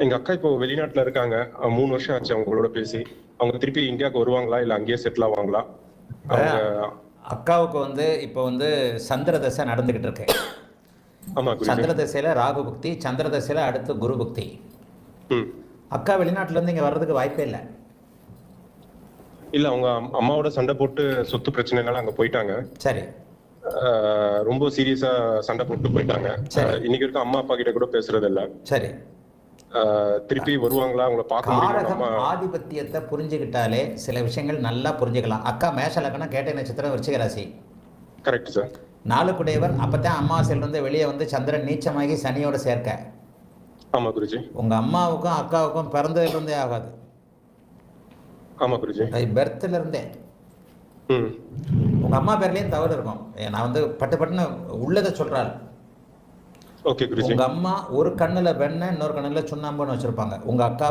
எங்க அக்கா இப்போ வெளிநாட்டுல இருக்காங்க. 3 வருஷம் ஆச்சு அவங்களோட பேசி. அவங்க திருப்பி இந்தியாவுக்கு வருவாங்களா? இல்ல அங்கேயே செட்டில் ஆவாங்களா? இப்போ அவங்க அக்காவுக்கு வந்து இப்போ வந்து சந்திர தசை நடந்துக்கிட்டு இருக்கு. ஆமா குருஜி. சந்திர தசையில் ராகு புக்தி, சந்திர தசையில் அடுத்து குரு புக்தி. ம். அக்கா வெளிநாட்டிலேருந்து இங்கே வர்றதுக்கு வாய்ப்பே இல்லை. இல்ல அவங்க அம்மாவோட சண்டை போட்டு சொத்து பிரச்சனைனால அங்க போயிட்டாங்க. சரி ரொம்ப சீரியஸா சண்டை போட்டு போயிட்டாங்க. சரி. இன்னைக்கு வரைக்கும் அம்மா அப்பா கிட்ட கூட பேசுறது இல்ல. சரி. திருப்பி வருவாங்களா? அவங்கள பார்க்க முடியுமா? காரகம் அம்மா ஆதிபத்தியத்தை புரிஞ்சுக்கிட்டாலே சில விஷயங்கள் நல்லா புரிஞ்சுக்கலாம். அக்கா மேஷ லக்னம், கேட்டை நட்சத்திரம், விருச்சிக ராசி. Correct sir. நாளுக்குடையவர் அப்பதான் அமாவாசையிலிருந்து வெளியே வந்து சந்திரன் நீச்சமாகி சனியோட சேர்க்க. ஆமா குருஜி. உங்க அம்மாவுக்கும் அக்காவுக்கும் பிறந்ததுலேருந்தே ஆகாது. ஆமா குருஜி. பெர்த்ல இருந்தே ம். உங்க அம்மா பேர்லயும் தவறு இருக்கும். நான் வந்து பட்டு பட்டுன்னு உள்ளதை சொல்றாள். ஓகே குருஜி. உங்க அம்மா ஒரு கண்ணுல வெண்ணெய், இன்னொரு கண்ணுல சுண்ணாம்புன்னு வச்சிருப்பாங்க. உங்க அக்கா